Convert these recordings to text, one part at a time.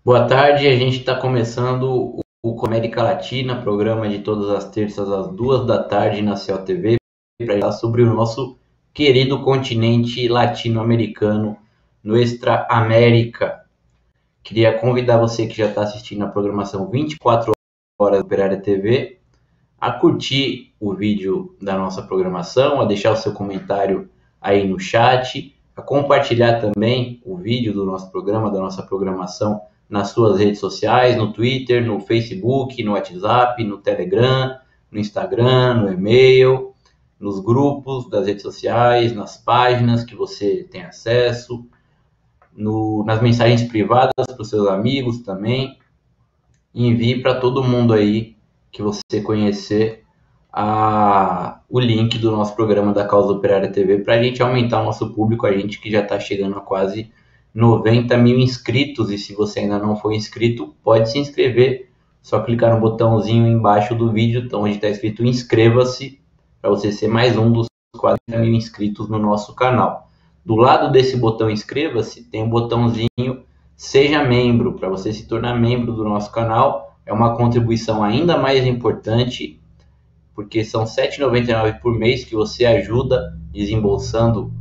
Boa tarde, a gente está começando o América Latina, programa de todas as terças às 2 da tarde na Cel TV, para falar sobre o nosso querido continente latino-americano, Nuestra América. Queria convidar você que já está assistindo a programação 24 horas do Operária TV a curtir o vídeo da nossa programação, a deixar o seu comentário aí no chat, a compartilhar também o vídeo do nosso programa, da nossa programação nas suas redes sociais, no Twitter, no Facebook, no WhatsApp, no Telegram, no Instagram, no e-mail, nos grupos das redes sociais, nas páginas que você tem acesso, nas mensagens privadas para os seus amigos também. Envie para todo mundo aí que você conhecer o link do nosso programa da Causa Operária TV para a gente aumentar o nosso público, a gente que já está chegando a quase 90 mil inscritos. E se você ainda não for inscrito, pode se inscrever, só clicar no botãozinho embaixo do vídeo, onde está escrito inscreva-se, para você ser mais um dos quase 40 mil inscritos no nosso canal. Do lado desse botão inscreva-se, tem um botãozinho seja membro, para você se tornar membro do nosso canal. É uma contribuição ainda mais importante, porque são R$ 7,99 por mês que você ajuda desembolsando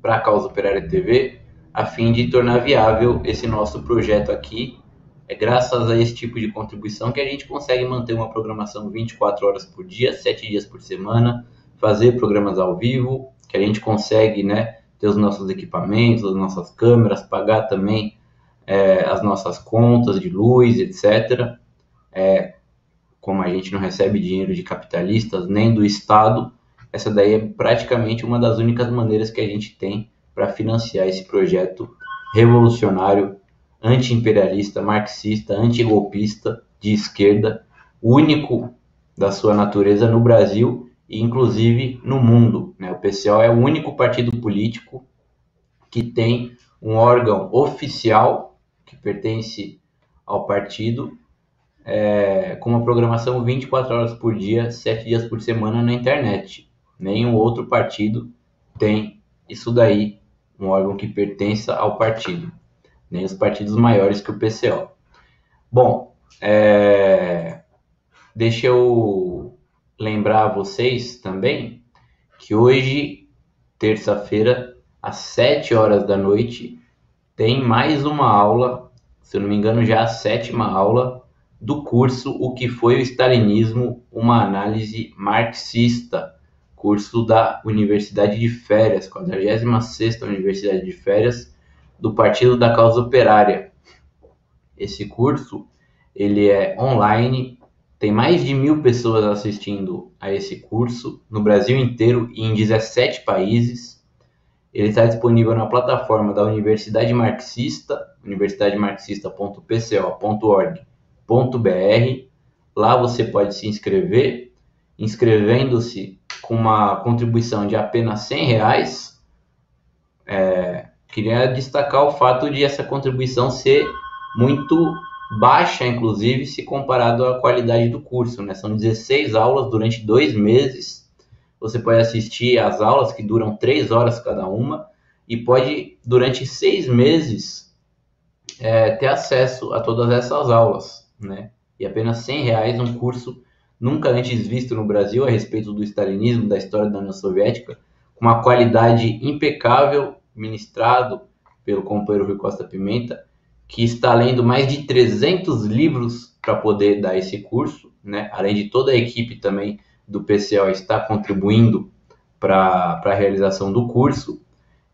para a Causa Operária TV, a fim de tornar viável esse nosso projeto aqui. É graças a esse tipo de contribuição que a gente consegue manter uma programação 24 horas por dia, 7 dias por semana, fazer programas ao vivo, que a gente consegue, né, ter os nossos equipamentos, as nossas câmeras, pagar também as nossas contas de luz, etc. Como a gente não recebe dinheiro de capitalistas nem do Estado, essa daí é praticamente uma das únicas maneiras que a gente tem para financiar esse projeto revolucionário, anti-imperialista, marxista, antigolpista, de esquerda, único da sua natureza no Brasil e inclusive no mundo, né? O PCO é o único partido político que tem um órgão oficial que pertence ao partido, com uma programação 24 horas por dia, 7 dias por semana na internet. Nenhum outro partido tem isso daí, um órgão que pertença ao partido. Nem os partidos maiores que o PCO. Bom, deixa eu lembrar a vocês também que hoje, terça-feira, às 7 horas da noite, tem mais uma aula, se eu não me engano já a 7ª aula, do curso O que foi o Stalinismo, uma análise marxista, curso da Universidade de Férias, 46ª Universidade de Férias, do Partido da Causa Operária. Esse curso, ele é online, tem mais de 1.000 pessoas assistindo a esse curso, no Brasil inteiro e em 17 países. Ele está disponível na plataforma da Universidade Marxista, universidademarxista.pco.org.br. Lá você pode se inscrever, inscrevendo-se com uma contribuição de apenas R$ 100. Queria destacar o fato de essa contribuição ser muito baixa, inclusive, se comparado à qualidade do curso, né? São 16 aulas durante 2 meses. Você pode assistir às aulas que duram 3 horas cada uma e pode, durante 6 meses, ter acesso a todas essas aulas, né? E apenas R$ 100, um curso nunca antes visto no Brasil a respeito do stalinismo, da história da União Soviética, com uma qualidade impecável, ministrado pelo companheiro Rui Costa Pimenta, que está lendo mais de 300 livros para poder dar esse curso, né? Além de toda a equipe também do PCO estar contribuindo para a realização do curso.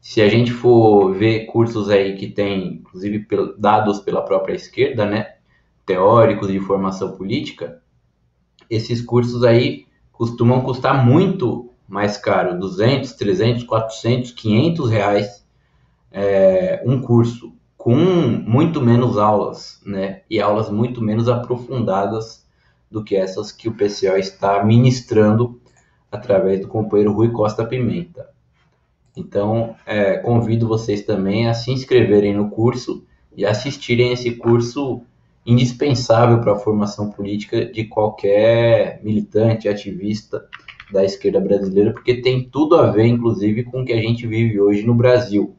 Se a gente for ver cursos aí que tem, inclusive dados pela própria esquerda, né, teóricos de formação política, esses cursos aí costumam custar muito mais caro, 200, 300, 400, R$ 500, um curso com muito menos aulas, né, e aulas muito menos aprofundadas do que essas que o PCO está ministrando através do companheiro Rui Costa Pimenta. Então, convido vocês também a se inscreverem no curso e assistirem esse curso indispensável para a formação política de qualquer militante, ativista da esquerda brasileira, porque tem tudo a ver, inclusive, com o que a gente vive hoje no Brasil.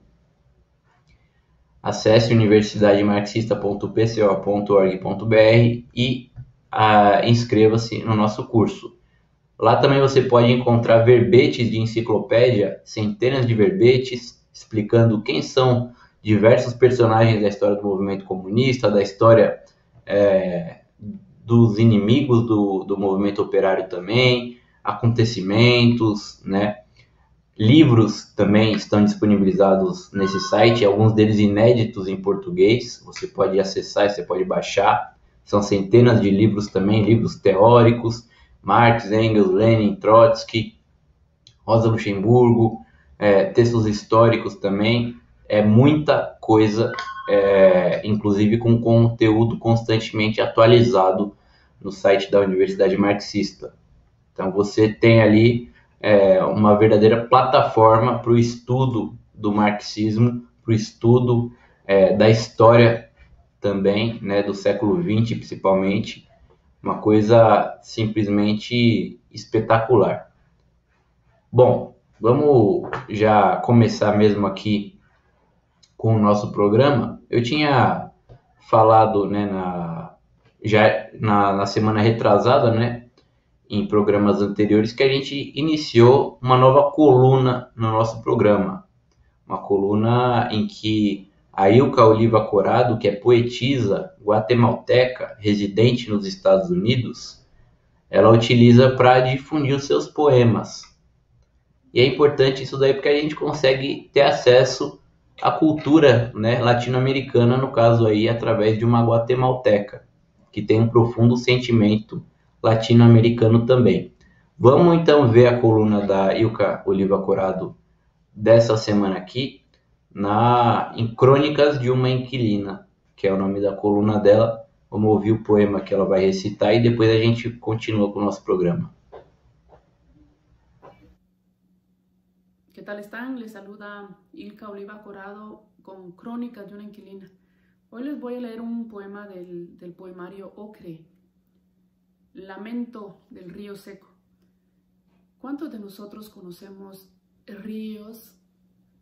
acesse universidademarxista.pco.org.br e inscreva-se no nosso curso. Lá também você pode encontrar verbetes de enciclopédia, centenas de verbetes, explicando quem são diversos personagens da história do movimento comunista, da história dos inimigos do movimento operário também, acontecimentos, né? Livros também estão disponibilizados nesse site, alguns deles inéditos em português, você pode acessar, você pode baixar. São centenas de livros também, livros teóricos, Marx, Engels, Lenin, Trotsky, Rosa Luxemburgo, textos históricos também, muita coisa, inclusive com conteúdo constantemente atualizado no site da Universidade Marxista. Então você tem ali uma verdadeira plataforma para o estudo do marxismo, para o estudo da história também, né, do século XX principalmente, uma coisa simplesmente espetacular. Bom, vamos já começar mesmo aqui com o nosso programa. Eu tinha falado, né, na semana retrasada, né, em programas anteriores, que a gente iniciou uma nova coluna no nosso programa. Uma coluna em que a Ilka Oliva Corado, que é poetisa guatemalteca, residente nos Estados Unidos, ela utiliza para difundir os seus poemas. E é importante isso daí porque a gente consegue ter acesso à cultura, né, latino-americana, no caso aí, através de uma guatemalteca, que tem um profundo sentimento latino-americano também. Vamos então ver a coluna da Ilka Oliva Corado dessa semana aqui, em Crônicas de uma Inquilina, que é o nome da coluna dela. Vamos ouvir o poema que ela vai recitar e depois a gente continua com o nosso programa. ¿Qué tal están? Les saluda Ilka Oliva Corado con Crónicas de una Inquilina. Hoy les voy a leer un poema del poemario Ocre, Lamento del río seco. ¿Cuántos de nosotros conocemos ríos,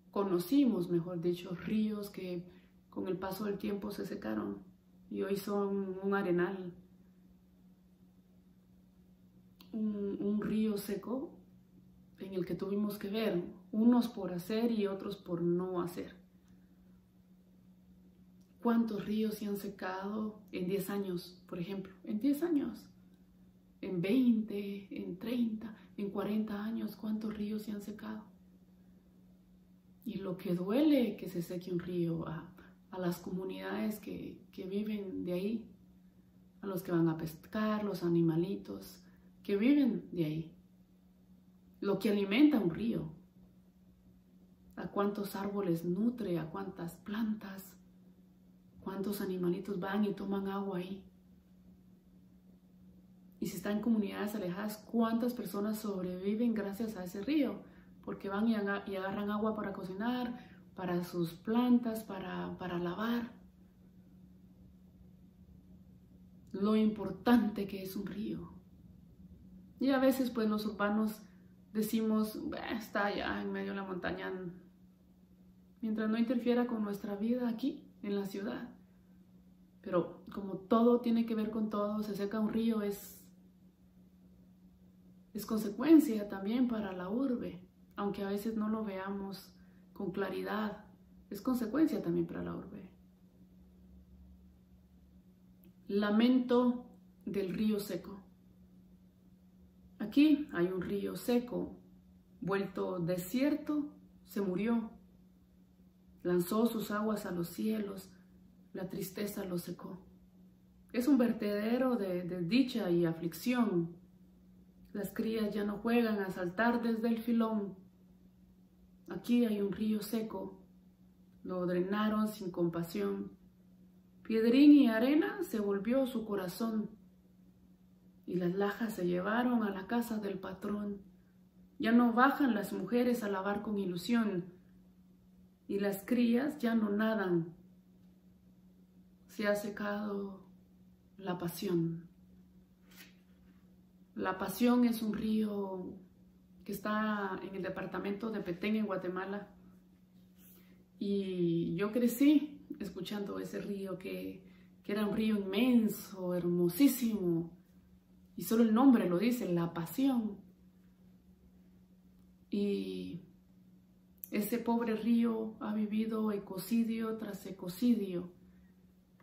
conocimos, mejor dicho, ríos que con el paso del tiempo se secaron y hoy son un arenal, un río seco en el que tuvimos que ver, unos por hacer y otros por no hacer? ¿Cuántos ríos se han secado en 10 años, por ejemplo? En 10 años, en 20, en 30, en 40 años, ¿cuántos ríos se han secado? Y lo que duele que se seque un río a las comunidades que viven de ahí, a los que van a pescar, los animalitos que viven de ahí. Lo que alimenta un río, a cuántos árboles nutre, a cuántas plantas, cuántos animalitos van y toman agua ahí. Y si está en comunidades alejadas, cuántas personas sobreviven gracias a ese río, porque van y agarran agua para cocinar, para sus plantas, para lavar. Lo importante que es un río. Y a veces pues los urbanos decimos, está allá en medio de la montaña, mientras no interfiera con nuestra vida aquí en la ciudad. Pero como todo tiene que ver con todo, se seca un río, es consecuencia también para la urbe, aunque a veces no lo veamos con claridad, es consecuencia también para la urbe. Lamento del río seco. Aquí hay un río seco, vuelto desierto, se murió. Lanzó sus aguas a los cielos, la tristeza lo secó. Es un vertedero de desdicha y aflicción. Las crías ya no juegan a saltar desde el filón. Aquí hay un río seco, lo drenaron sin compasión. Piedrín y arena se volvió su corazón. Y las lajas se llevaron a la casa del patrón. Ya no bajan las mujeres a lavar con ilusión. Y las crías ya no nadan. Se ha secado la pasión. La Pasión es un río que está en el departamento de Petén, en Guatemala. Y yo crecí escuchando ese río que era un río inmenso, hermosísimo, y solo el nombre lo dice, La Pasión. Y ese pobre río ha vivido ecocidio tras ecocidio,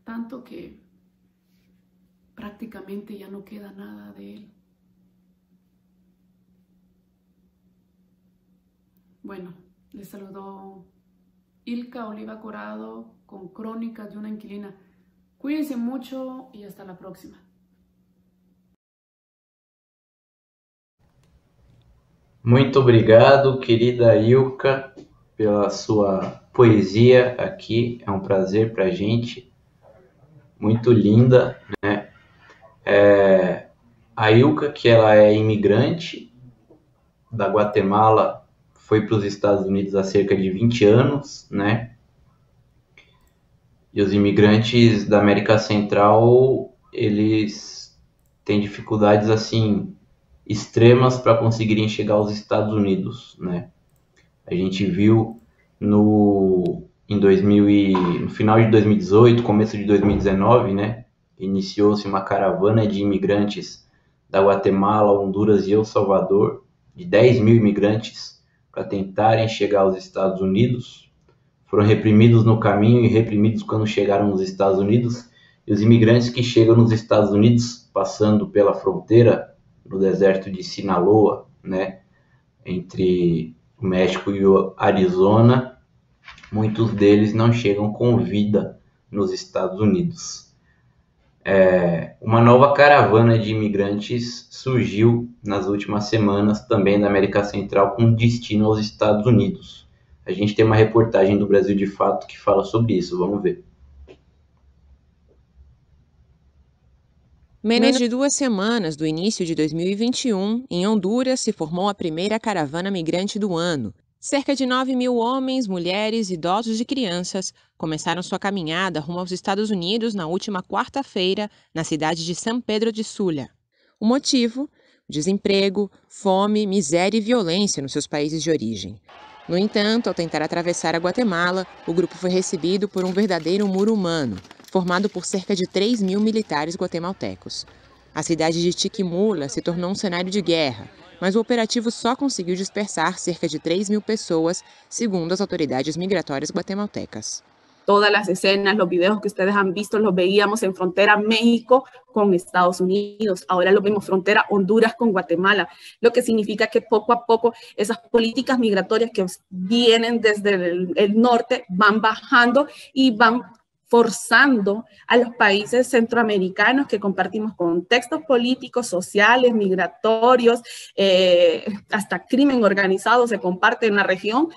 tanto que prácticamente ya no queda nada de él. Bueno, les saludó Ilka Oliva Corado con Crónicas de una Inquilina. Cuídense mucho y hasta la próxima. Muito obrigado, querida Ilka, pela sua poesia aqui. É um prazer para a gente. Muito linda, né? A Ilka, que ela é imigrante da Guatemala, foi para os Estados Unidos há cerca de 20 anos, né? E os imigrantes da América Central, eles têm dificuldades, assim, extremas para conseguirem chegar aos Estados Unidos, né? A gente viu no final de 2018, começo de 2019, né? Iniciou-se uma caravana de imigrantes da Guatemala, Honduras e El Salvador, de 10 mil imigrantes, para tentarem chegar aos Estados Unidos. Foram reprimidos no caminho e reprimidos quando chegaram nos Estados Unidos. E os imigrantes que chegam nos Estados Unidos, passando pela fronteira, no deserto de Sinaloa, né, entre o México e o Arizona, muitos deles não chegam com vida nos Estados Unidos. Uma nova caravana de imigrantes surgiu nas últimas semanas, também da América Central, com destino aos Estados Unidos. A gente tem uma reportagem do Brasil de Fato que fala sobre isso, vamos ver. Menos de 2 semanas do início de 2021, em Honduras, se formou a primeira caravana migrante do ano. Cerca de 9.000 homens, mulheres, idosos e crianças começaram sua caminhada rumo aos Estados Unidos na última quarta-feira, na cidade de San Pedro de Sula. O motivo? Desemprego, fome, miséria e violência nos seus países de origem. No entanto, ao tentar atravessar a Guatemala, o grupo foi recebido por um verdadeiro muro humano, formado por cerca de 3.000 militares guatemaltecos. A cidade de Chiquimula se tornou um cenário de guerra, mas o operativo só conseguiu dispersar cerca de 3.000 pessoas, segundo as autoridades migratórias guatemaltecas. Todas las escenas, los videos que ustedes han visto, los veíamos en frontera México con Estados Unidos. Ahora lo vemos frontera Honduras con Guatemala, lo que significa que poco a poco esas políticas migratorias que vienen desde el norte van bajando y van forzando a los países centroamericanos que compartimos contextos políticos, sociales, migratorios, hasta crimen organizado se comparte en la región,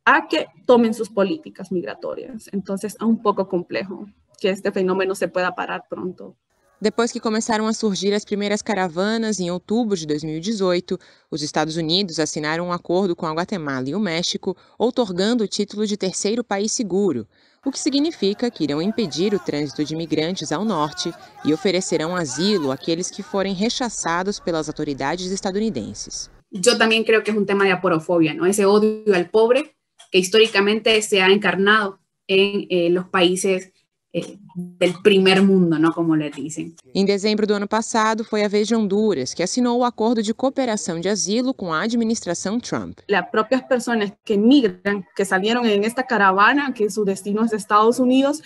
a que tomen sus políticas migratorias. Entonces, es un poco complejo que este fenômeno se pueda parar pronto. Depois que começaram a surgir as primeiras caravanas em outubro de 2018, os Estados Unidos assinaram um acordo com a Guatemala e o México, outorgando o título de terceiro país seguro, o que significa que irão impedir o trânsito de imigrantes ao norte e oferecerão asilo àqueles que forem rechaçados pelas autoridades estadunidenses. Eu também creo que é um tema de aporofobia, ¿no? Ese odio al pobre que históricamente se ha encarnado en los países del primer mundo, ¿no? Como les dicen. Em dezembro do ano passado, foi a vez de Honduras, que assinou o acordo de cooperação de asilo com a administração Trump. Las propias personas que migran, que salieron en esta caravana, que su destino es Estados Unidos,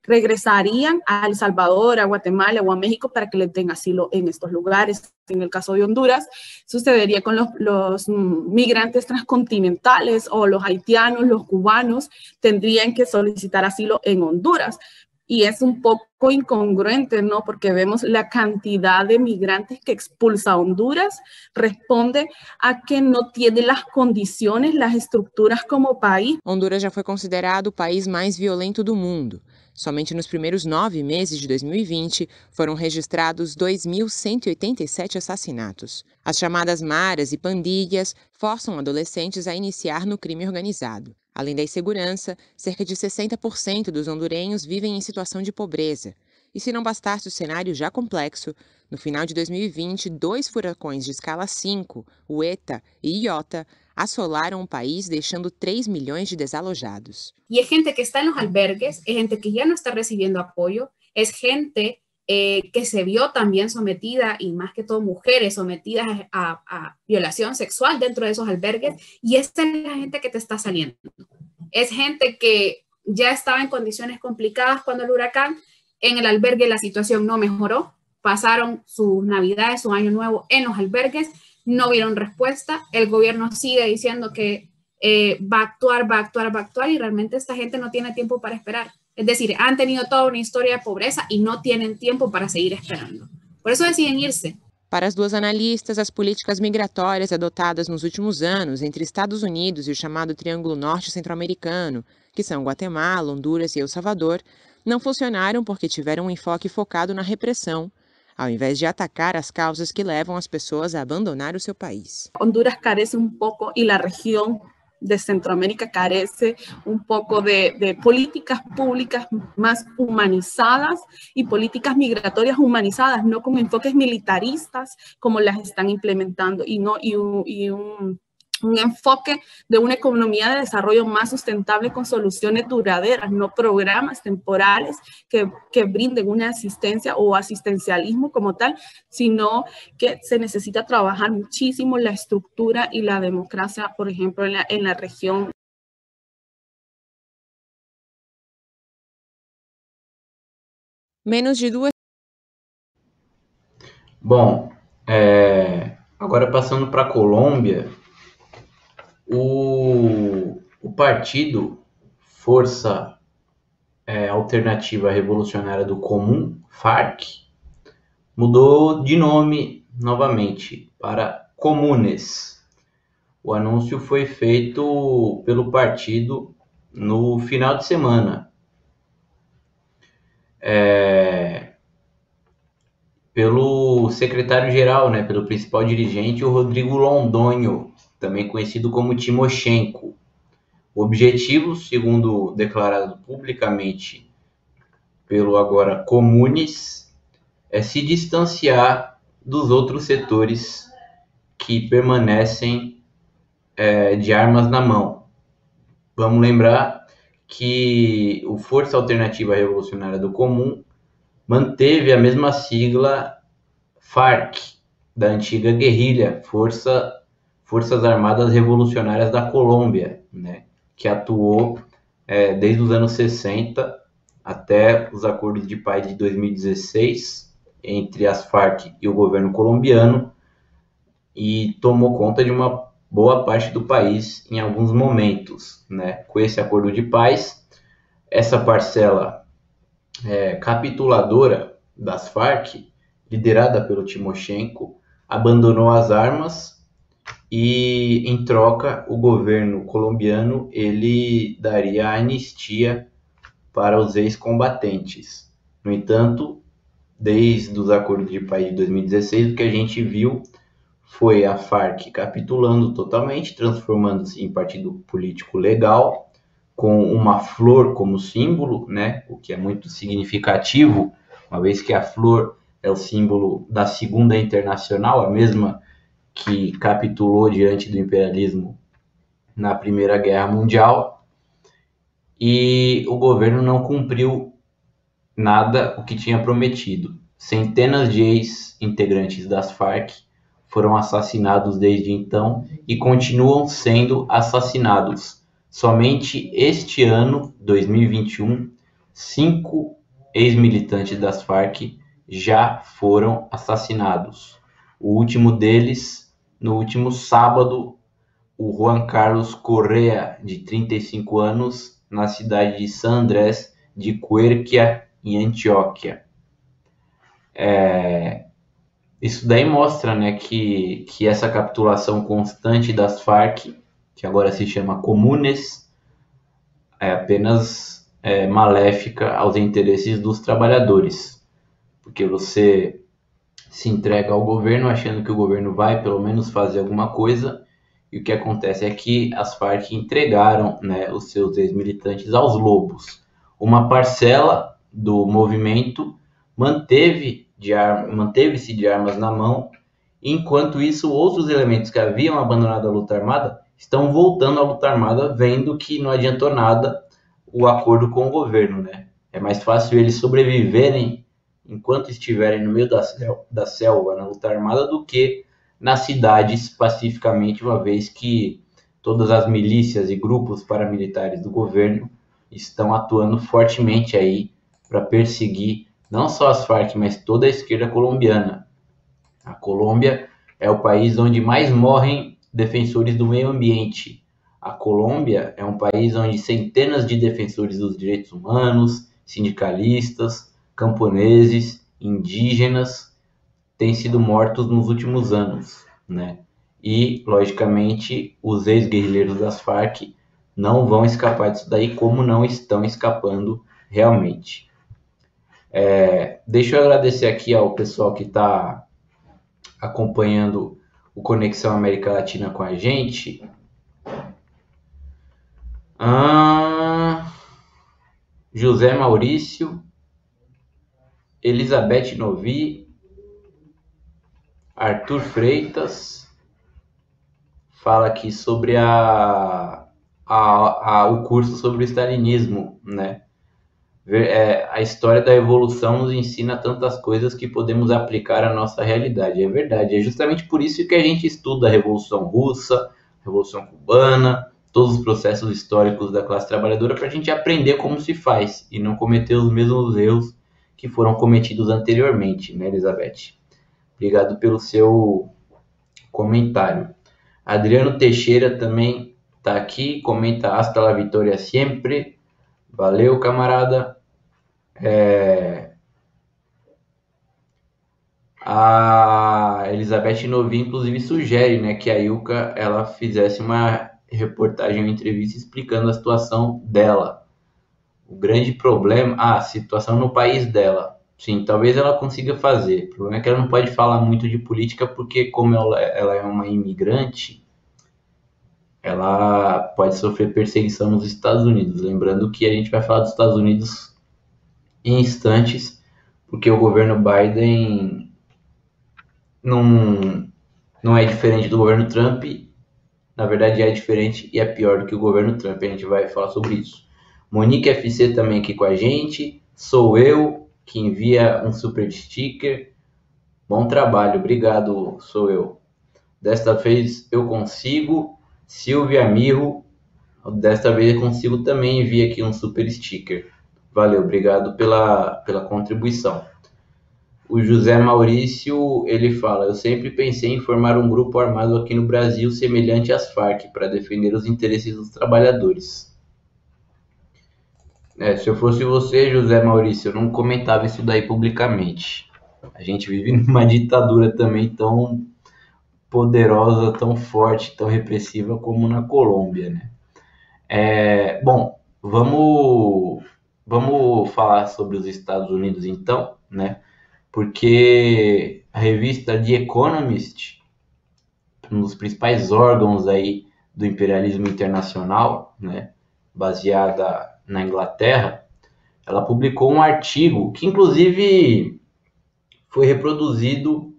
regresarían a El Salvador, a Guatemala o a México para que les den asilo en estos lugares. En el caso de Honduras, sucedería con los migrantes transcontinentales o los haitianos, los cubanos, tendrían que solicitar asilo en Honduras. Y es un poco incongruente, ¿no? Porque vemos la cantidad de migrantes que expulsa Honduras, responde a que no tiene las condiciones, las estructuras como país. Honduras já foi considerado o país mais violento do mundo. Somente nos primeiros 9 meses de 2020, foram registrados 2.187 assassinatos. As chamadas maras e pandilhas forçam adolescentes a iniciar no crime organizado. Além da insegurança, cerca de 60% dos hondurenhos vivem em situação de pobreza. E se não bastasse o cenário já complexo, no final de 2020, 2 furacões de escala 5, o ETA e Iota, assolaram o país, deixando 3 milhões de desalojados. E é gente que está em los albergues, é gente que já não está recebendo apoio, é gente que se vio también sometida, y más que todo mujeres sometidas a violación sexual dentro de esos albergues, y esa es la gente que te está saliendo. Es gente que ya estaba en condiciones complicadas cuando el huracán, en el albergue la situación no mejoró, pasaron sus navidades, su año nuevo en los albergues, no vieron respuesta, el gobierno sigue diciendo que va a actuar, y realmente esta gente no tiene tiempo para esperar. Es decir, han tenido toda una historia de pobreza y no tienen tiempo para seguir esperando. Por eso deciden irse. Para as duas analistas, as políticas migratórias adotadas nos últimos anos entre Estados Unidos e o chamado Triângulo Norte Centro-Americano, que são Guatemala, Honduras e El Salvador, não funcionaram porque tiveram um enfoque focado na repressão, ao invés de atacar as causas que levam as pessoas a abandonar o seu país. Honduras carece un poco, y la región de Centroamérica carece un poco de políticas públicas más humanizadas y políticas migratorias humanizadas, no con enfoques militaristas como las están implementando, y un enfoque de una economía de desarrollo más sustentable con soluciones duraderas, no programas temporales que brinden una asistencia o asistencialismo como tal, sino que se necesita trabajar muchísimo la estructura y la democracia, por ejemplo, en la región. Menos de 2. Bom, agora passando para a Colômbia, o partido Força Alternativa Revolucionária do Comum, FARC, mudou de nome novamente para Comunes. O anúncio foi feito pelo partido no final de semana. Pelo secretário-geral, pelo principal dirigente, o Rodrigo Londoño, também conhecido como Timoshenko. O objetivo, segundo declarado publicamente pelo agora Comunes, é se distanciar dos outros setores que permanecem de armas na mão. Vamos lembrar que o Força Alternativa Revolucionária do Comum manteve a mesma sigla FARC, da antiga guerrilha, Forças Armadas Revolucionárias da Colômbia, que atuou desde os anos 60 até os acordos de paz de 2016 entre as FARC e o governo colombiano, e tomou conta de uma boa parte do país em alguns momentos. Com esse acordo de paz, essa parcela capituladora das FARC, liderada pelo Timoshenko, abandonou as armas, e em troca o governo colombiano ele daria anistia para os ex-combatentes. No entanto, desde os acordos de paz de 2016, o que a gente viu foi a FARC capitulando totalmente, transformando-se em partido político legal, com uma flor como símbolo, o que é muito significativo, uma vez que a flor é o símbolo da Segunda Internacional, a mesma que capitulou diante do imperialismo na Primeira Guerra Mundial, e o governo não cumpriu nada o que tinha prometido. Centenas de ex-integrantes das FARC foram assassinados desde então e continuam sendo assassinados. Somente este ano, 2021, 5 ex-militantes das FARC já foram assassinados. O último deles, no último sábado, o Juan Carlos Correa, de 35 anos, na cidade de San Andrés de Cuerquia, em Antioquia. Isso daí mostra que essa capitulação constante das FARC, que agora se chama Comunes, é apenas maléfica aos interesses dos trabalhadores, porque você se entrega ao governo achando que o governo vai pelo menos fazer alguma coisa, e o que acontece é que as FARC entregaram os seus ex-militantes aos lobos. Uma parcela do movimento manteve-se de armas na mão. Enquanto isso, outros elementos que haviam abandonado a luta armada estão voltando à luta armada, vendo que não adiantou nada o acordo com o governo, né? É mais fácil eles sobreviverem enquanto estiverem no meio da selva, na luta armada, do que nas cidades pacificamente, uma vez que todas as milícias e grupos paramilitares do governo estão atuando fortemente aí para perseguir não só as Farc, mas toda a esquerda colombiana. A Colômbia é o país onde mais morrem defensores do meio ambiente. A Colômbia é um país onde centenas de defensores dos direitos humanos, sindicalistas, camponeses, indígenas têm sido mortos nos últimos anos, né? E, logicamente, os ex-guerrilheiros das Farc não vão escapar disso daí, como não estão escapando realmente. Deixa eu agradecer aqui ao pessoal que está acompanhando o Conexão América Latina com a gente. José Maurício, Elizabeth Novi, Arthur Freitas, fala aqui sobre o curso sobre o stalinismo, né? A história da evolução nos ensina tantas coisas que podemos aplicar à nossa realidade. É verdade, é justamente por isso que a gente estuda a Revolução Russa, a Revolução Cubana, todos os processos históricos da classe trabalhadora, para a gente aprender como se faz e não cometer os mesmos erros que foram cometidos anteriormente, né, Elizabeth? Obrigado pelo seu comentário. Adriano Teixeira também está aqui, comenta hasta la vitória sempre. Valeu, camarada. A Elizabeth Novi, inclusive, sugere, né, que a Ilka ela fizesse uma reportagem, uma entrevista explicando a situação dela. O grande problema... a situação no país dela. Sim, talvez ela consiga fazer. O problema é que ela não pode falar muito de política, porque como ela é uma imigrante, ela pode sofrer perseguição nos Estados Unidos. Lembrando que a gente vai falar dos Estados Unidos em instantes, porque o governo Biden não é diferente do governo Trump. Na verdade, é diferente e é pior do que o governo Trump. A gente vai falar sobre isso. Monique FC também aqui com a gente. Sou eu que envia um super sticker. Bom trabalho, obrigado, sou eu. Desta vez eu consigo. Silvia Mirro, desta vez eu consigo também enviar aqui um super sticker. Valeu, obrigado pela contribuição. O José Maurício, ele fala: eu sempre pensei em formar um grupo armado aqui no Brasil semelhante às Farc, para defender os interesses dos trabalhadores. Se eu fosse você, José Maurício, eu não comentava isso daí publicamente. A gente vive numa ditadura também tão poderosa, tão forte, tão repressiva como na Colômbia, né? Bom, vamos falar sobre os Estados Unidos então, né? Porque a revista The Economist, um dos principais órgãos aí do imperialismo internacional, né, baseada na Inglaterra, ela publicou um artigo que inclusive foi reproduzido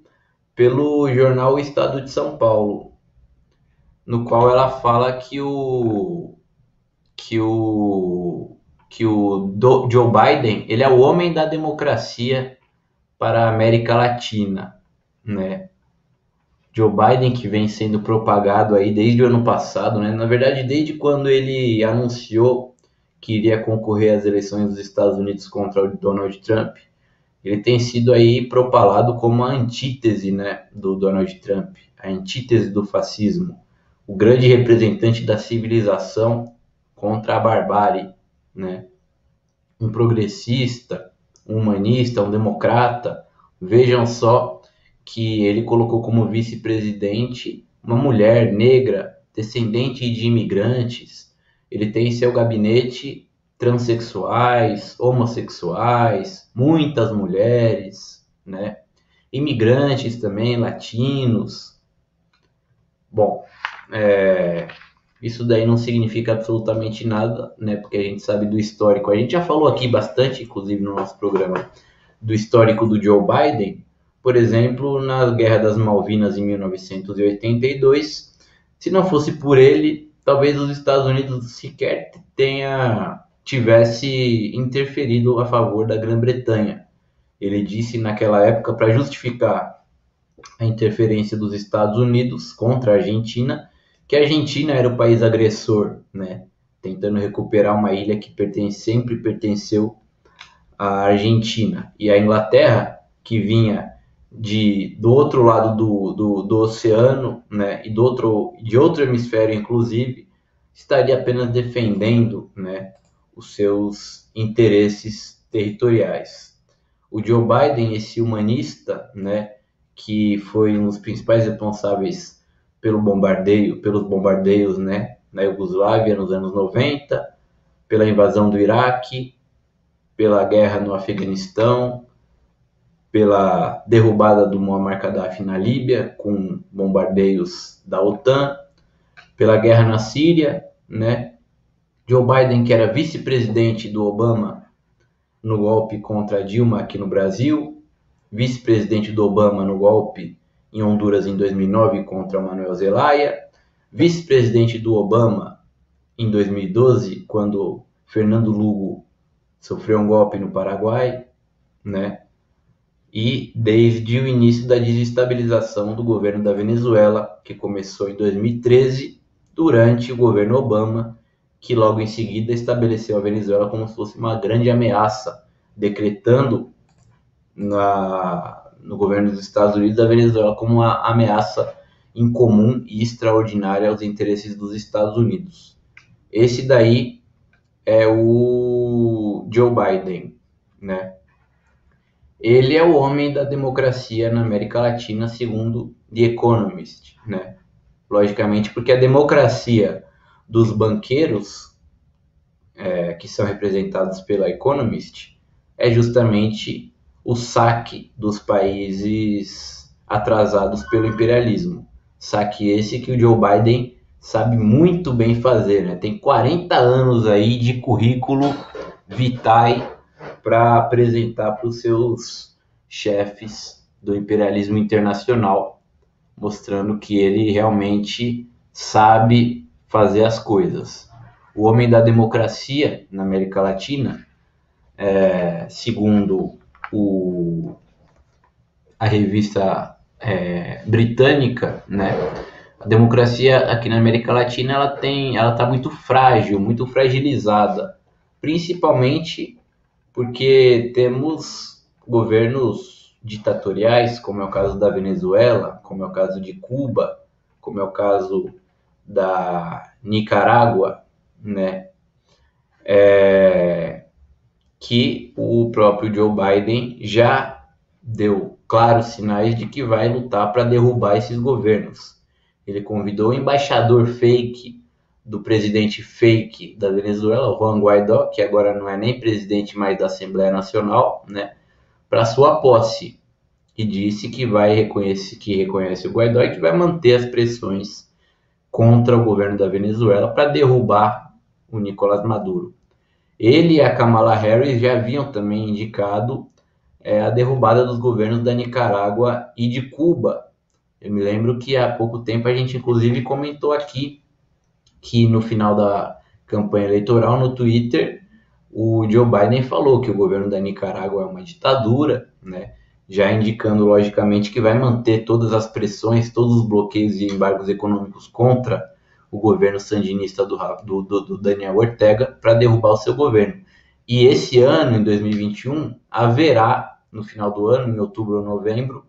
pelo jornal O Estado de São Paulo, no qual ela fala que o Joe Biden, ele é o homem da democracia para a América Latina, né? Joe Biden, que vem sendo propagado aí desde o ano passado, né? Na verdade, desde quando ele anunciou que iria concorrer às eleições dos Estados Unidos contra o Donald Trump, ele tem sido aí propalado como a antítese, né, do Donald Trump, a antítese do fascismo, o grande representante da civilização contra a barbárie, né? Um progressista, um humanista, um democrata. Vejam só que ele colocou como vice-presidente uma mulher negra, descendente de imigrantes. Ele tem em seu gabinete transexuais, homossexuais, muitas mulheres, né? Imigrantes também, latinos. Bom, isso daí não significa absolutamente nada, né? Porque a gente sabe do histórico. A gente já falou aqui bastante, inclusive, no nosso programa, do histórico do Joe Biden, por exemplo, na Guerra das Malvinas em 1982, se não fosse por ele, talvez os Estados Unidos sequer tivesse interferido a favor da Grã-Bretanha. Ele disse naquela época, para justificar a interferência dos Estados Unidos contra a Argentina, que a Argentina era o país agressor, né? Tentando recuperar uma ilha que sempre pertenceu à Argentina. E a Inglaterra, que vinha do outro lado do oceano, né? E de outro hemisfério, inclusive, estaria apenas defendendo, né, os seus interesses territoriais. O Joe Biden, esse humanista, né, que foi um dos principais responsáveis pelos bombardeios, né, na Iugoslávia nos anos 90, pela invasão do Iraque, pela guerra no Afeganistão, pela derrubada do Muammar Gaddafi na Líbia, com bombardeios da OTAN, pela guerra na Síria, né? Joe Biden, que era vice-presidente do Obama no golpe contra Dilma aqui no Brasil, vice-presidente do Obama no golpe em Honduras em 2009 contra Manuel Zelaya, vice-presidente do Obama em 2012, quando Fernando Lugo sofreu um golpe no Paraguai, né? E desde o início da desestabilização do governo da Venezuela, que começou em 2013, durante o governo Obama, que logo em seguida estabeleceu a Venezuela como se fosse uma grande ameaça, decretando no governo dos Estados Unidos a Venezuela como uma ameaça incomum e extraordinária aos interesses dos Estados Unidos. Esse daí é o Joe Biden, né? Ele é o homem da democracia na América Latina, segundo The Economist, né? Logicamente, porque a democracia dos banqueiros, que são representados pela Economist, é justamente o saque dos países atrasados pelo imperialismo. Saque esse que o Joe Biden sabe muito bem fazer, né? Tem 40 anos aí de currículo vitae para apresentar para os seus chefes do imperialismo internacional, mostrando que ele realmente sabe fazer as coisas. O homem da democracia na América Latina, segundo a revista britânica, né, a democracia aqui na América Latina ela está muito frágil, muito fragilizada, principalmente porque temos governos ditatoriais, como é o caso da Venezuela, como é o caso de Cuba, como é o caso da Nicarágua, né? Que o próprio Joe Biden já deu claros sinais de que vai lutar para derrubar esses governos. Ele convidou o embaixador fake do presidente fake da Venezuela, Juan Guaidó, que agora não é nem presidente mais da Assembleia Nacional, né, para sua posse, e disse que reconhece o Guaidó e que vai manter as pressões contra o governo da Venezuela para derrubar o Nicolás Maduro. Ele e a Kamala Harris já haviam também indicado a derrubada dos governos da Nicarágua e de Cuba. Eu me lembro que há pouco tempo a gente inclusive comentou aqui que no final da campanha eleitoral no Twitter, o Joe Biden falou que o governo da Nicarágua é uma ditadura, né? Já indicando logicamente que vai manter todas as pressões, todos os bloqueios e embargos econômicos contra o governo sandinista do Daniel Ortega para derrubar o seu governo. E esse ano, em 2021, haverá, no final do ano, em outubro ou novembro,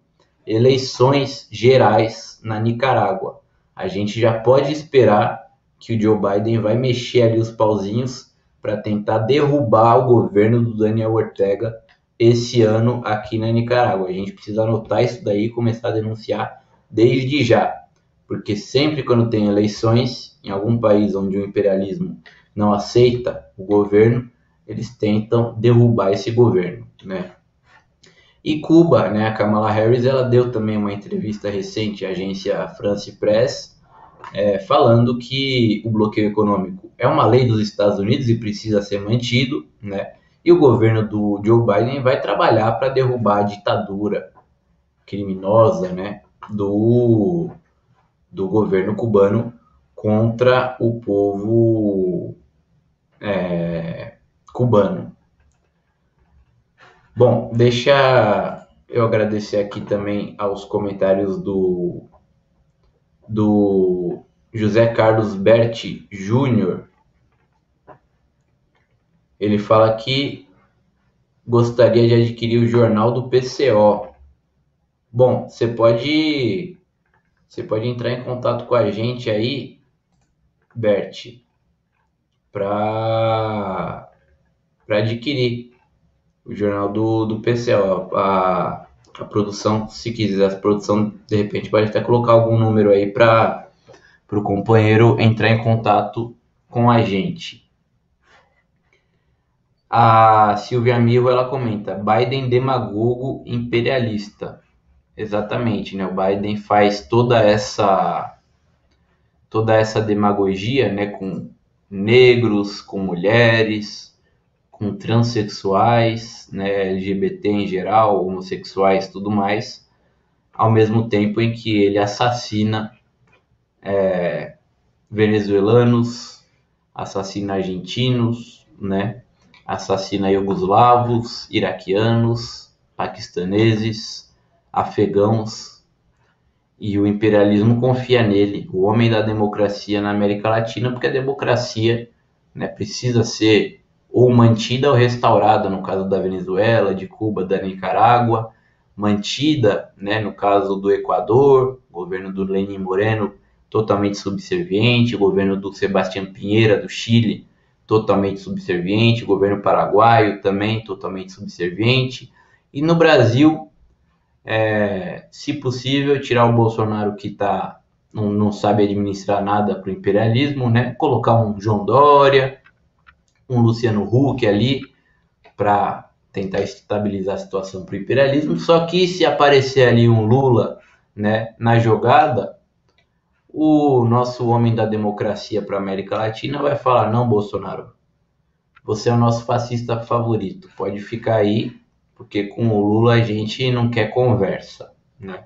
eleições gerais na Nicarágua. A gente já pode esperar que o Joe Biden vai mexer ali os pauzinhos para tentar derrubar o governo do Daniel Ortega esse ano aqui na Nicarágua. A gente precisa anotar isso daí e começar a denunciar desde já, porque sempre quando tem eleições em algum país onde o imperialismo não aceita o governo, eles tentam derrubar esse governo, né? E Cuba, né, a Kamala Harris, ela deu também uma entrevista recente à agência France Press, falando que o bloqueio econômico é uma lei dos Estados Unidos e precisa ser mantido, né? E o governo do Joe Biden vai trabalhar para derrubar a ditadura criminosa, né, do governo cubano contra o povo cubano. Bom, deixa eu agradecer aqui também aos comentários do José Carlos Berti Júnior. Ele fala que gostaria de adquirir o jornal do PCO. Bom, você pode entrar em contato com a gente aí, Bert, para adquirir o jornal do PCO. A produção, se quiser, a produção de repente pode até colocar algum número aí para o companheiro entrar em contato com a gente. A Silvia Milro, ela comenta: Biden demagogo imperialista. Exatamente, né? O Biden faz toda essa demagogia, né, com negros, com mulheres, com transexuais, né, LGBT em geral, homossexuais, tudo mais, ao mesmo tempo em que ele assassina venezuelanos, assassina argentinos, né, assassina iugoslavos, iraquianos, paquistaneses, afegãos, e o imperialismo confia nele, o homem da democracia na América Latina, porque a democracia, né, precisa ser ou mantida ou restaurada, no caso da Venezuela, de Cuba, da Nicarágua, mantida, né, no caso do Equador, governo do Lenín Moreno totalmente subserviente, o governo do Sebastián Piñera do Chile totalmente subserviente, o governo paraguaio também totalmente subserviente, e no Brasil, se possível, tirar o Bolsonaro que não sabe administrar nada para o imperialismo, né? Colocar um João Dória, um Luciano Huck ali para tentar estabilizar a situação para o imperialismo. Só que se aparecer ali um Lula, né, na jogada, o nosso homem da democracia para a América Latina vai falar: não, Bolsonaro, você é o nosso fascista favorito, pode ficar aí, porque com o Lula a gente não quer conversa, né?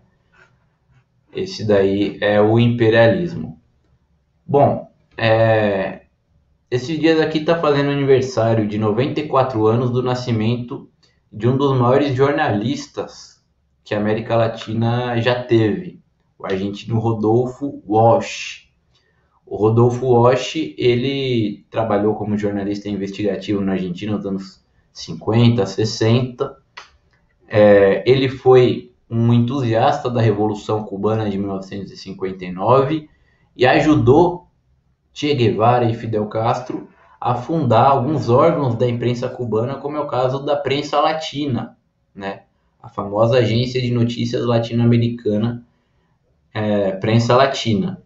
Esse daí é o imperialismo. Bom, esses dias aqui está fazendo aniversário de 94 anos do nascimento de um dos maiores jornalistas que a América Latina já teve, o argentino Rodolfo Walsh. O Rodolfo Walsh, ele trabalhou como jornalista investigativo na Argentina nos anos 50, 60. Ele foi um entusiasta da Revolução Cubana de 1959 e ajudou Che Guevara e Fidel Castro a fundar alguns órgãos da imprensa cubana, como é o caso da Prensa Latina, né? A famosa agência de notícias latino-americana, Prensa Latina.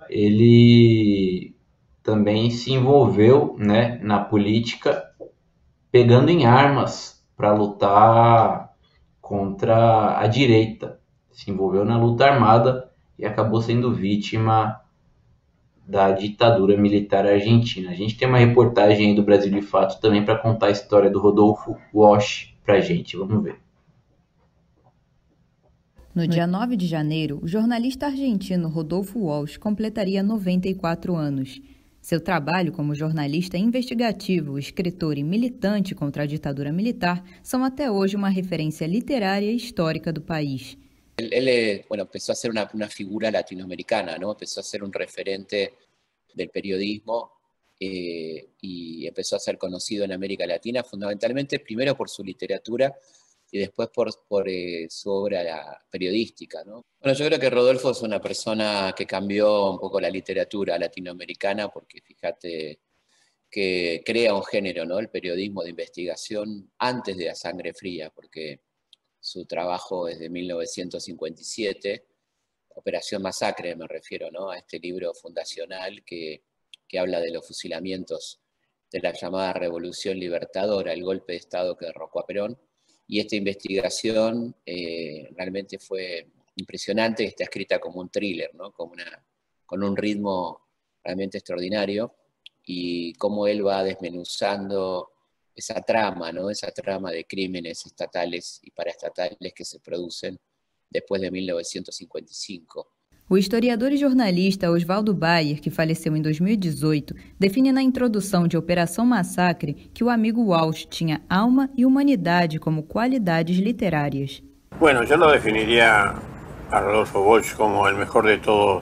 Ele também se envolveu, né, na política, pegando em armas para lutar contra a direita. Se envolveu na luta armada e acabou sendo vítima da ditadura militar argentina. A gente tem uma reportagem aí do Brasil de Fato também para contar a história do Rodolfo Walsh para a gente. Vamos ver. No dia 9 de janeiro, o jornalista argentino Rodolfo Walsh completaria 94 anos. Seu trabalho como jornalista investigativo, escritor e militante contra a ditadura militar são até hoje uma referência literária e histórica do país. Él empezó a ser una figura latinoamericana, ¿no? Empezó a ser un referente del periodismo y empezó a ser conocido en América Latina, fundamentalmente primero por su literatura y después por su obra periodística, ¿no? Bueno, yo creo que Rodolfo es una persona que cambió un poco la literatura latinoamericana, porque fíjate que crea un género, ¿no? El periodismo de investigación antes de la Sangre Fría, porque su trabajo es de 1957, Operación Masacre me refiero, ¿no? A este libro fundacional que habla de los fusilamientos de la llamada Revolución Libertadora, el golpe de Estado que derrocó a Perón. Y esta investigación realmente fue impresionante, está escrita como un thriller, ¿no? Con un ritmo realmente extraordinario, y cómo él va desmenuzando esa trama, ¿no? Esa trama de crímenes estatales y paraestatales que se producen después de 1955. O historiador e jornalista Oswaldo Bayer, que faleceu em 2018, define na introdução de Operação Massacre que o amigo Walsh tinha alma e humanidade como qualidades literárias. Bueno, yo lo definiría a Rodolfo Walsh como el mejor de todo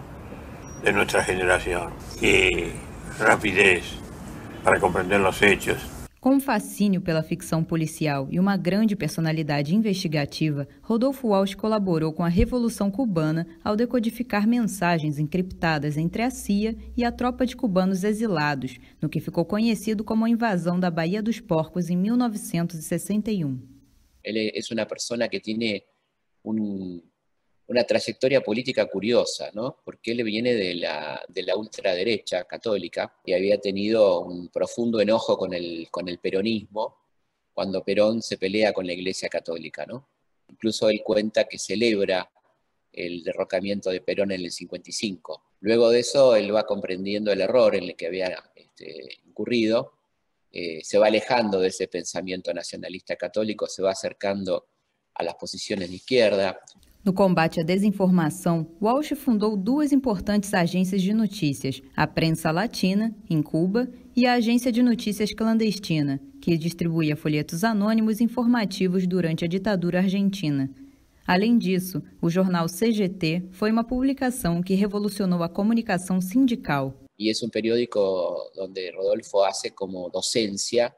de nuestra generación. Y rapidez para comprender los hechos. Com um fascínio pela ficção policial e uma grande personalidade investigativa, Rodolfo Walsh colaborou com a Revolução Cubana ao decodificar mensagens encriptadas entre a CIA e a tropa de cubanos exilados, no que ficou conhecido como a invasão da Baía dos Porcos em 1961. Él es una persona que tiene una trayectoria política curiosa, ¿no? Porque él viene de la ultraderecha católica y había tenido un profundo enojo con el peronismo cuando Perón se pelea con la Iglesia Católica, ¿no? Incluso él cuenta que celebra el derrocamiento de Perón en el 55. Luego de eso él va comprendiendo el error en el que había incurrido, se va alejando de ese pensamiento nacionalista católico, se va acercando a las posiciones de izquierda. No combate à desinformação, Walsh fundou duas importantes agências de notícias, a Prensa Latina, em Cuba, e a Agência de Notícias Clandestina, que distribuía folhetos anônimos informativos durante a ditadura argentina. Além disso, o jornal CGT foi uma publicação que revolucionou a comunicação sindical. Y es un periódico donde Rodolfo hace como docencia,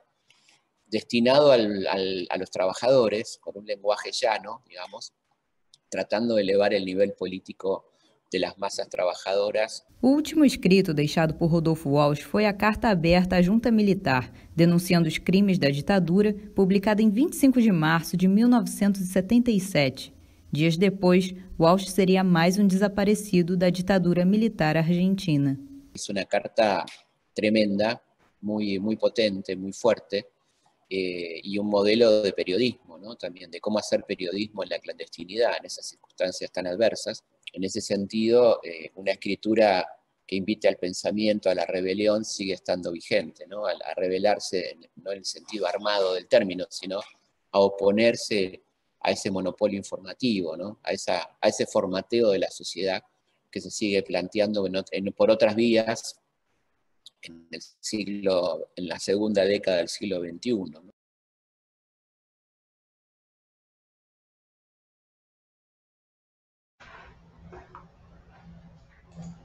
destinado a los trabajadores, con un lenguaje llano, digamos, tratando de elevar el nivel político de las masas trabajadoras. O último escrito deixado por Rodolfo Walsh foi a Carta Aberta à Junta Militar, denunciando os crimes da ditadura, publicada em 25 de março de 1977. Dias depois, Walsh seria mais um desaparecido da ditadura militar argentina. Es una carta tremenda, muy potente, muy fuerte, y un modelo de periodismo, ¿no? También de cómo hacer periodismo en la clandestinidad, en esas circunstancias tan adversas. En ese sentido, una escritura que invite al pensamiento, a la rebelión, sigue estando vigente, ¿no? A rebelarse, no en el sentido armado del término, sino a oponerse a ese monopolio informativo, ¿no? A ese formateo de la sociedad que se sigue planteando por otras vías en la segunda década del siglo XXI, ¿no?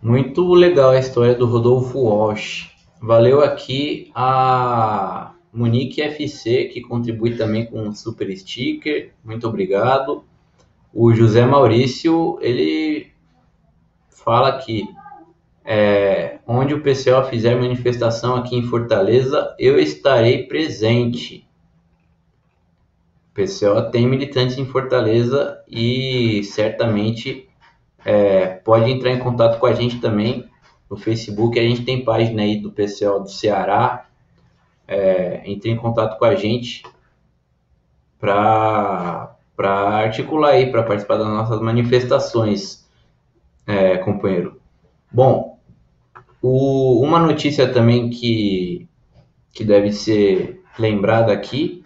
Muito legal a história do Rodolfo Walsh. Valeu aqui a Munique FC, que contribui também com um super sticker. Muito obrigado. O José Maurício, ele fala que onde o PCO fizer manifestação aqui em Fortaleza, eu estarei presente. O PCO tem militantes em Fortaleza e certamente pode entrar em contato com a gente também no Facebook. A gente tem página aí do PCO do Ceará. Entre em contato com a gente para articular aí, para participar das nossas manifestações, companheiro. Bom, uma notícia também que deve ser lembrada aqui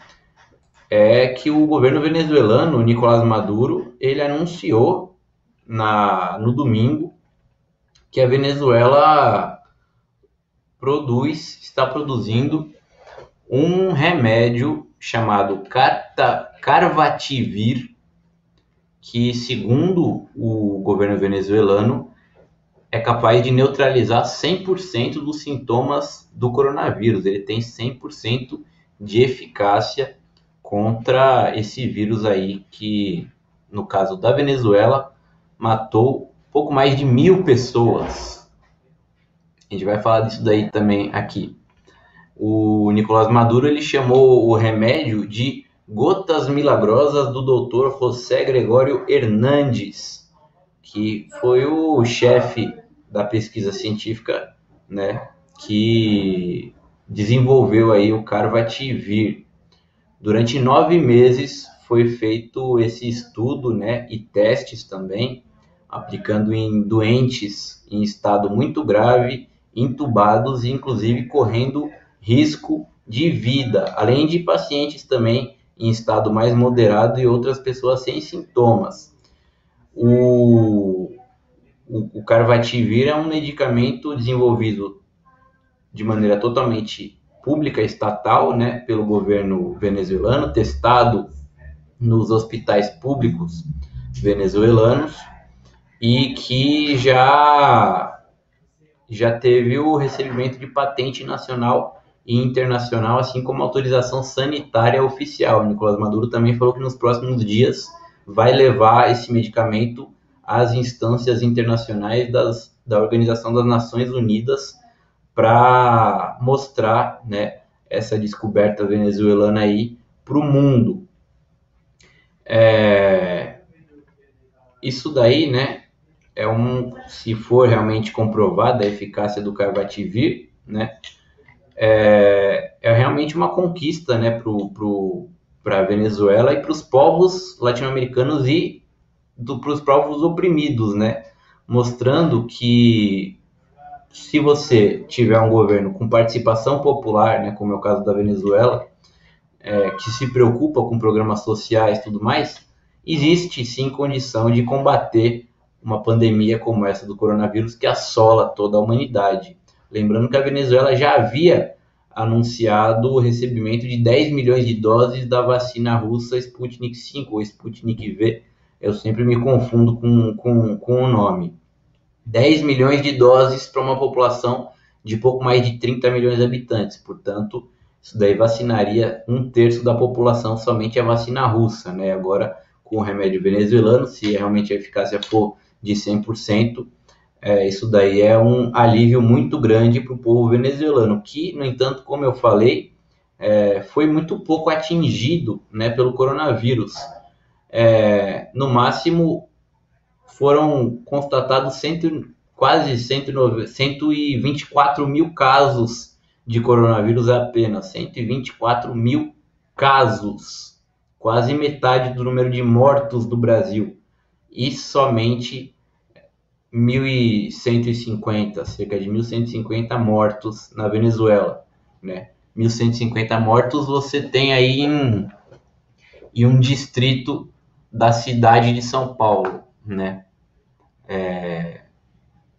é que o governo venezuelano, Nicolás Maduro, ele anunciou no domingo que a Venezuela está produzindo um remédio chamado Carvativir, que, segundo o governo venezuelano, é capaz de neutralizar 100% dos sintomas do coronavírus. Ele tem 100% de eficácia contra esse vírus aí que, no caso da Venezuela, matou pouco mais de 1.000 pessoas. A gente vai falar disso daí também aqui. O Nicolás Maduro, ele chamou o remédio de Gotas Milagrosas do Dr. José Gregorio Hernández, que foi o chefe da pesquisa científica, né, que desenvolveu aí o Carvativir. Durante 9 meses foi feito esse estudo, né, e testes também, aplicando em doentes em estado muito grave, intubados e inclusive correndo risco de vida, além de pacientes também em estado mais moderado e outras pessoas sem sintomas. O Carvativir é um medicamento desenvolvido de maneira totalmente pública, estatal, né, pelo governo venezuelano, testado nos hospitais públicos venezuelanos e que já teve o recebimento de patente nacional e internacional, assim como autorização sanitária oficial. Nicolás Maduro também falou que nos próximos dias vai levar esse medicamento às instâncias internacionais da Organização das Nações Unidas para mostrar, né, essa descoberta venezuelana aí para o mundo. Isso daí, né, se for realmente comprovada a eficácia do Carvativir, né, é realmente uma conquista, né, para a Venezuela e para os povos latino-americanos e para os povos oprimidos, né, mostrando que se você tiver um governo com participação popular, né, como é o caso da Venezuela, que se preocupa com programas sociais e tudo mais, existe sim condição de combater uma pandemia como essa do coronavírus que assola toda a humanidade. Lembrando que a Venezuela já havia anunciado o recebimento de 10 milhões de doses da vacina russa Sputnik V ou Sputnik V, eu sempre me confundo com o nome. 10 milhões de doses para uma população de pouco mais de 30 milhões de habitantes, portanto, isso daí vacinaria 1/3 da população somente a vacina russa, né? Agora, com o remédio venezuelano, se realmente a eficácia for de 100%, isso daí é um alívio muito grande para o povo venezuelano, que, no entanto, como eu falei, foi muito pouco atingido, né, pelo coronavírus. No máximo, foram constatados quase 124 mil casos de coronavírus apenas. 124 mil casos, quase metade do número de mortos do Brasil. E somente 1.150, cerca de 1.150 mortos na Venezuela, né? 1.150 mortos você tem aí em um distrito da cidade de São Paulo, né?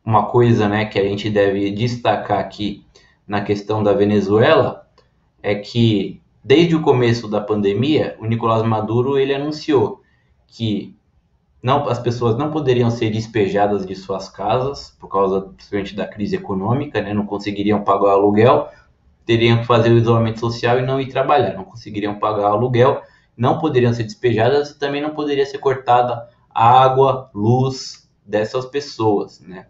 Uma coisa, né, que a gente deve destacar aqui na questão da Venezuela é que desde o começo da pandemia, o Nicolás Maduro ele anunciou que as pessoas não poderiam ser despejadas de suas casas por causa, principalmente, da crise econômica, né? Não conseguiriam pagar o aluguel, teriam que fazer o isolamento social e não ir trabalhar, não conseguiriam pagar o aluguel, não poderiam ser despejadas e também não poderia ser cortada água, luz dessas pessoas, né?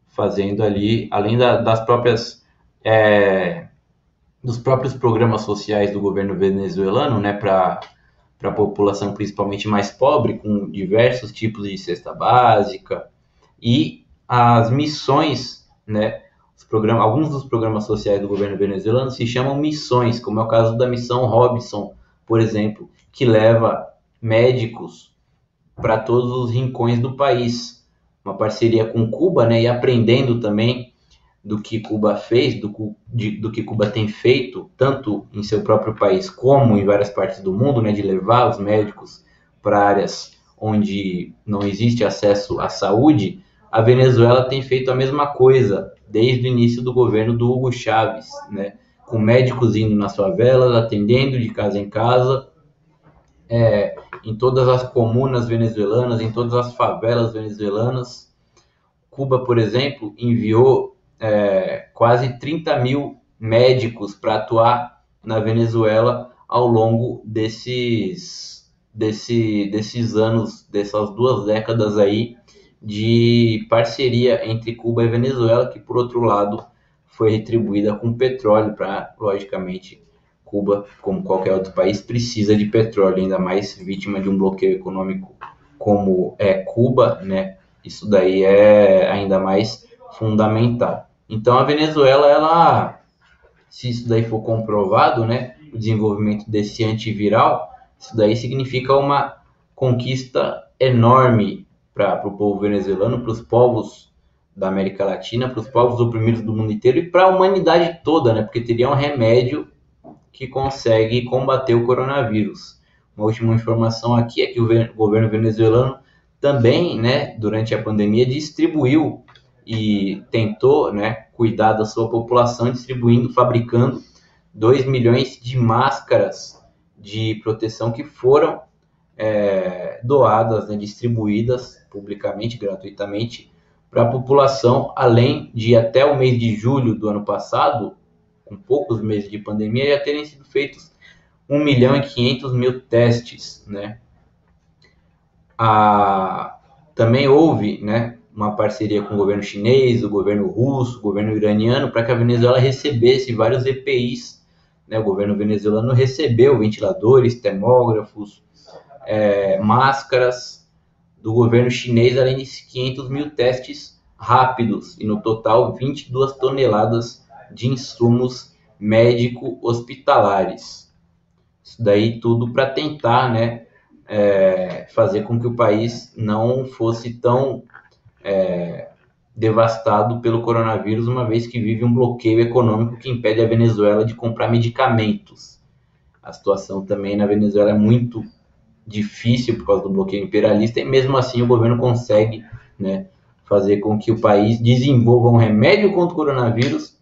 Fazendo ali, além das próprias dos próprios programas sociais do governo venezuelano, né, para a população principalmente mais pobre, com diversos tipos de cesta básica, e as missões, né, alguns dos programas sociais do governo venezuelano se chamam missões, como é o caso da missão Robinson, por exemplo, que leva médicos para todos os rincões do país, uma parceria com Cuba, né, e aprendendo também do que Cuba fez, do que Cuba tem feito, tanto em seu próprio país como em várias partes do mundo, né, de levar os médicos para áreas onde não existe acesso à saúde. A Venezuela tem feito a mesma coisa desde o início do governo do Hugo Chávez, né, com médicos indo nas favelas, atendendo de casa em casa, em todas as comunas venezuelanas, em todas as favelas venezuelanas. Cuba, por exemplo, enviou quase 30 mil médicos para atuar na Venezuela ao longo desses anos, dessas 2 décadas aí de parceria entre Cuba e Venezuela, que, por outro lado, foi retribuída com petróleo logicamente, Cuba, como qualquer outro país, precisa de petróleo, ainda mais vítima de um bloqueio econômico como é Cuba, né? Isso daí é ainda mais fundamental. Então, a Venezuela, se isso daí for comprovado, né, o desenvolvimento desse antiviral, isso daí significa uma conquista enorme para o povo venezuelano, para os povos da América Latina, para os povos oprimidos do mundo inteiro e para a humanidade toda, né, porque teria um remédio que consegue combater o coronavírus. Uma última informação aqui é que o governo venezuelano também, né, durante a pandemia, distribuiu e tentou, né, cuidar da sua população, fabricando 2 milhões de máscaras de proteção que foram doadas, né, distribuídas publicamente, gratuitamente, para a população, além de até o mês de julho do ano passado, com poucos meses de pandemia, já terem sido feitos 1.500.000 testes, né? Também houve, né, uma parceria com o governo chinês, o governo russo, o governo iraniano, para que a Venezuela recebesse vários EPIs, né? O governo venezuelano recebeu ventiladores, termógrafos, máscaras do governo chinês, além de 500.000 testes rápidos, e no total 22 toneladas de insumos médico-hospitalares. Isso daí tudo para tentar, né, fazer com que o país não fosse tão devastado pelo coronavírus, uma vez que vive um bloqueio econômico que impede a Venezuela de comprar medicamentos. A situação também na Venezuela é muito difícil por causa do bloqueio imperialista, e mesmo assim o governo consegue, né, fazer com que o país desenvolva um remédio contra o coronavírus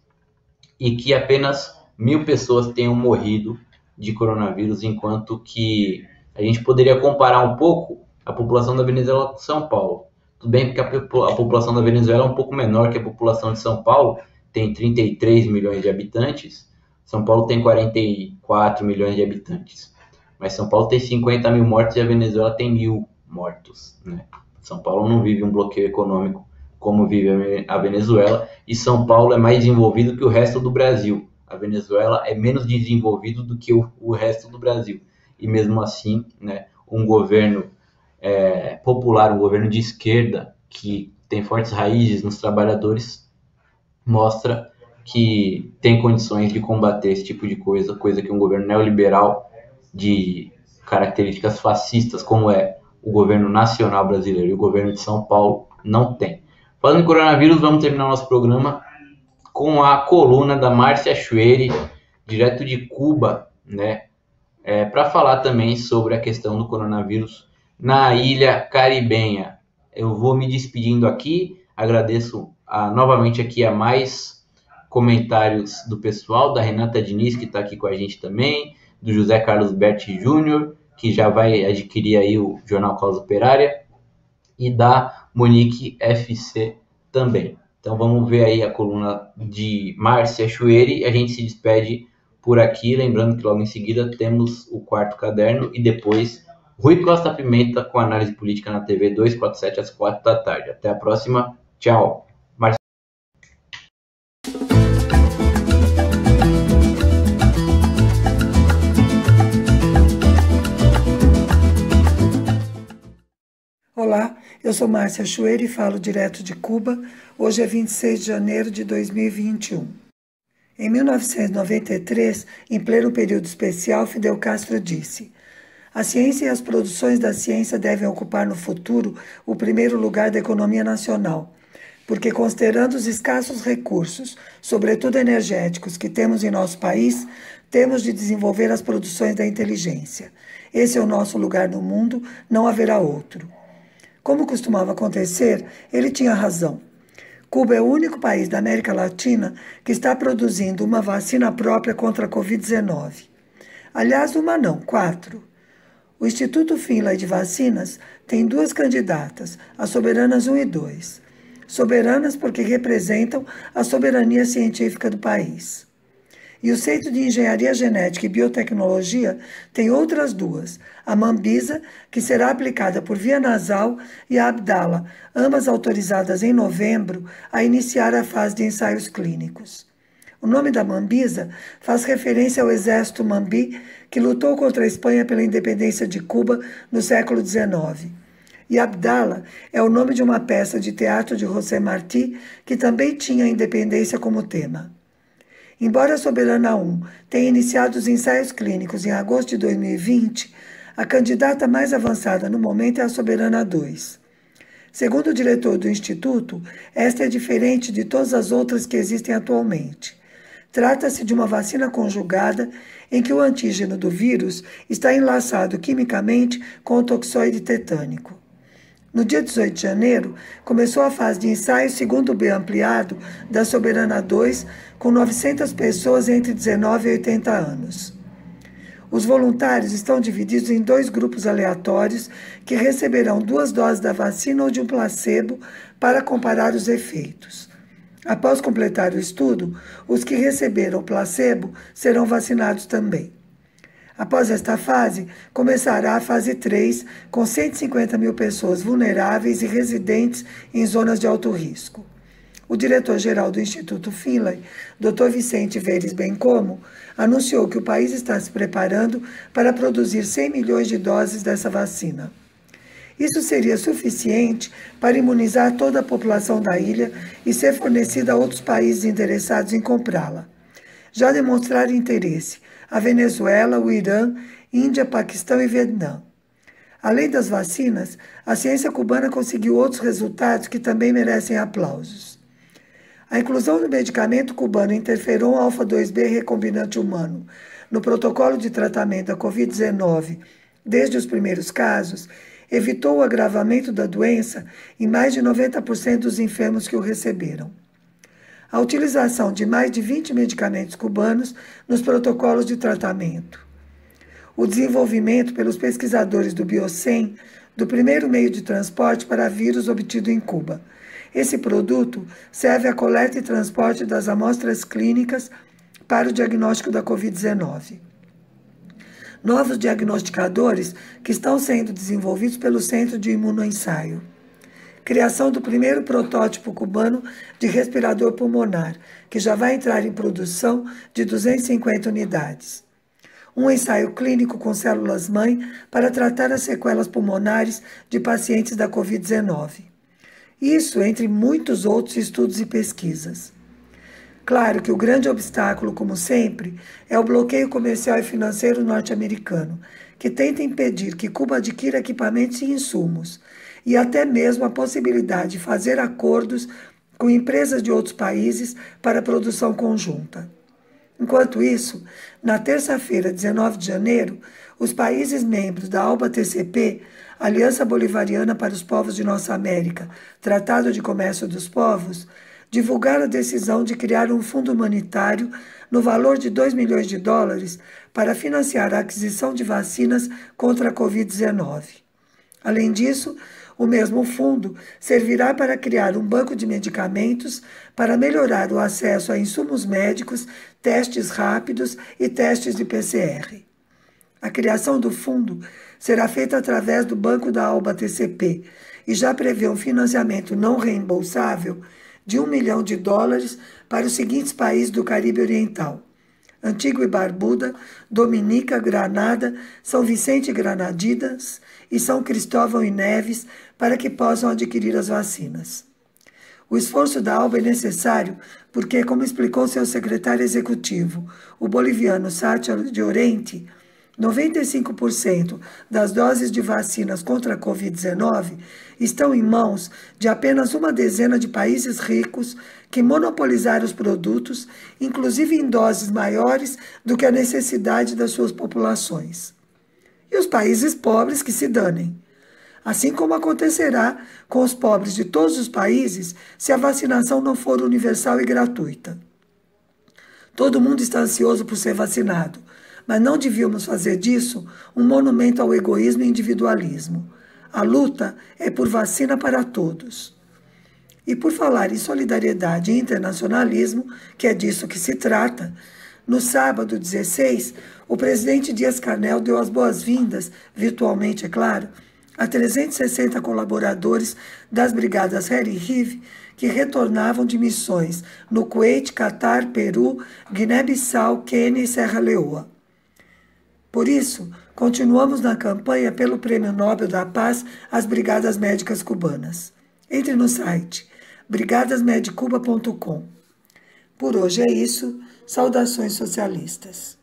e que apenas 1.000 pessoas tenham morrido de coronavírus, enquanto que a gente poderia comparar um pouco a população da Venezuela com São Paulo. Tudo bem porque a população da Venezuela é um pouco menor que a população de São Paulo, tem 33 milhões de habitantes, São Paulo tem 44 milhões de habitantes. Mas São Paulo tem 50.000 mortos e a Venezuela tem 1.000 mortos, né? São Paulo não vive um bloqueio econômico como vive a Venezuela, e São Paulo é mais desenvolvido que o resto do Brasil. A Venezuela é menos desenvolvido do que o resto do Brasil. E mesmo assim, né, um governo popular, um governo de esquerda, que tem fortes raízes nos trabalhadores, mostra que tem condições de combater esse tipo de coisa que um governo neoliberal de características fascistas, como é o governo nacional brasileiro e o governo de São Paulo, não tem. Falando em coronavírus, vamos terminar nosso programa com a coluna da Márcia Chueri, direto de Cuba, né, para falar também sobre a questão do coronavírus na ilha caribenha. Eu vou me despedindo aqui, agradeço novamente aqui a mais comentários do pessoal, da Renata Diniz, que está aqui com a gente também, do José Carlos Berti Júnior, que já vai adquirir aí o Jornal Causa Operária, e da Monique FC também. Então vamos ver aí a coluna de Márcia Chueri e a gente se despede por aqui, lembrando que logo em seguida temos o quarto caderno e depois Rui Costa Pimenta com análise política na TV 247 às 4 da tarde. Até a próxima. Tchau. Olá, eu sou Márcia Chueri e falo direto de Cuba. Hoje é 26 de janeiro de 2021. Em 1993, em pleno período especial, Fidel Castro disse: a ciência e as produções da ciência devem ocupar no futuro o primeiro lugar da economia nacional, porque considerando os escassos recursos, sobretudo energéticos, que temos em nosso país, temos de desenvolver as produções da inteligência. Esse é o nosso lugar no mundo, não haverá outro. Como costumava acontecer, ele tinha razão. Cuba é o único país da América Latina que está produzindo uma vacina própria contra a Covid-19. Aliás, uma não, 4. O Instituto Finlay de Vacinas tem 2 candidatas, as Soberanas 1 e 2. Soberanas porque representam a soberania científica do país. E o Centro de Engenharia Genética e Biotecnologia tem outras 2, a Mambisa, que será aplicada por via nasal, e a Abdala, ambas autorizadas em novembro a iniciar a fase de ensaios clínicos. O nome da Mambisa faz referência ao exército Mambi, que lutou contra a Espanha pela independência de Cuba no século XIX. E Abdala é o nome de uma peça de teatro de José Martí, que também tinha a independência como tema. Embora a Soberana 1 tenha iniciado os ensaios clínicos em agosto de 2020, a candidata mais avançada no momento é a Soberana 2. Segundo o diretor do Instituto, esta é diferente de todas as outras que existem atualmente. Trata-se de uma vacina conjugada em que o antígeno do vírus está enlaçado quimicamente com o toxoide tetânico. No dia 18 de janeiro, começou a fase de ensaio segundo B ampliado da Soberana 2, com 900 pessoas entre 19 e 80 anos. Os voluntários estão divididos em 2 grupos aleatórios que receberão 2 doses da vacina ou de um placebo para comparar os efeitos. Após completar o estudo, os que receberam o placebo serão vacinados também. Após esta fase, começará a fase 3, com 150 mil pessoas vulneráveis e residentes em zonas de alto risco. O diretor-geral do Instituto Finlay, Dr. Vicente Veres Bencomo, anunciou que o país está se preparando para produzir 100 milhões de doses dessa vacina. Isso seria suficiente para imunizar toda a população da ilha e ser fornecida a outros países interessados em comprá-la. Já demonstraram interesse a Venezuela, o Irã, Índia, Paquistão e Vietnã. Além das vacinas, a ciência cubana conseguiu outros resultados que também merecem aplausos. A inclusão do medicamento cubano interferon alfa-2b recombinante humano no protocolo de tratamento da Covid-19 desde os primeiros casos evitou o agravamento da doença em mais de 90% dos enfermos que o receberam. A utilização de mais de 20 medicamentos cubanos nos protocolos de tratamento. O desenvolvimento pelos pesquisadores do Biocem do primeiro meio de transporte para vírus obtido em Cuba. Esse produto serve à coleta e transporte das amostras clínicas para o diagnóstico da Covid-19. Novos diagnosticadores que estão sendo desenvolvidos pelo Centro de Imunoensaio. Criação do primeiro protótipo cubano de respirador pulmonar, que já vai entrar em produção de 250 unidades. Um ensaio clínico com células-mãe para tratar as sequelas pulmonares de pacientes da Covid-19. Isso entre muitos outros estudos e pesquisas. Claro que o grande obstáculo, como sempre, é o bloqueio comercial e financeiro norte-americano, que tenta impedir que Cuba adquira equipamentos e insumos, e até mesmo a possibilidade de fazer acordos com empresas de outros países para produção conjunta. Enquanto isso, na terça-feira, 19 de janeiro, os países membros da ALBA-TCP, Aliança Bolivariana para os Povos de Nossa América, Tratado de Comércio dos Povos, divulgaram a decisão de criar um fundo humanitário no valor de 2 milhões de dólares para financiar a aquisição de vacinas contra a Covid-19. Além disso, o mesmo fundo servirá para criar um banco de medicamentos para melhorar o acesso a insumos médicos, testes rápidos e testes de PCR. A criação do fundo será feita através do Banco da ALBA-TCP e já prevê um financiamento não reembolsável de 1 milhão de dólares para os seguintes países do Caribe Oriental: Antigua e Barbuda, Dominica, Granada, São Vicente e Granadinas e São Cristóvão e Neves, para que possam adquirir as vacinas. O esforço da ALBA é necessário porque, como explicou seu secretário executivo, o boliviano Sátia Llorente, 95% das doses de vacinas contra a Covid-19 estão em mãos de apenas uma dezena de países ricos que monopolizaram os produtos, inclusive em doses maiores do que a necessidade das suas populações. E os países pobres que se danem. Assim como acontecerá com os pobres de todos os países se a vacinação não for universal e gratuita. Todo mundo está ansioso por ser vacinado, mas não devíamos fazer disso um monumento ao egoísmo e individualismo. A luta é por vacina para todos. E por falar em solidariedade e internacionalismo, que é disso que se trata, no sábado 16, o presidente Dias-Canel deu as boas-vindas, virtualmente é claro, a 360 colaboradores das brigadas Harry Reeve que retornavam de missões no Kuwait, Catar, Peru, Guiné-Bissau, Quênia e Serra Leoa. Por isso, continuamos na campanha pelo Prêmio Nobel da Paz às Brigadas Médicas Cubanas. Entre no site brigadasmedicuba.com. Por hoje é isso. Saudações socialistas.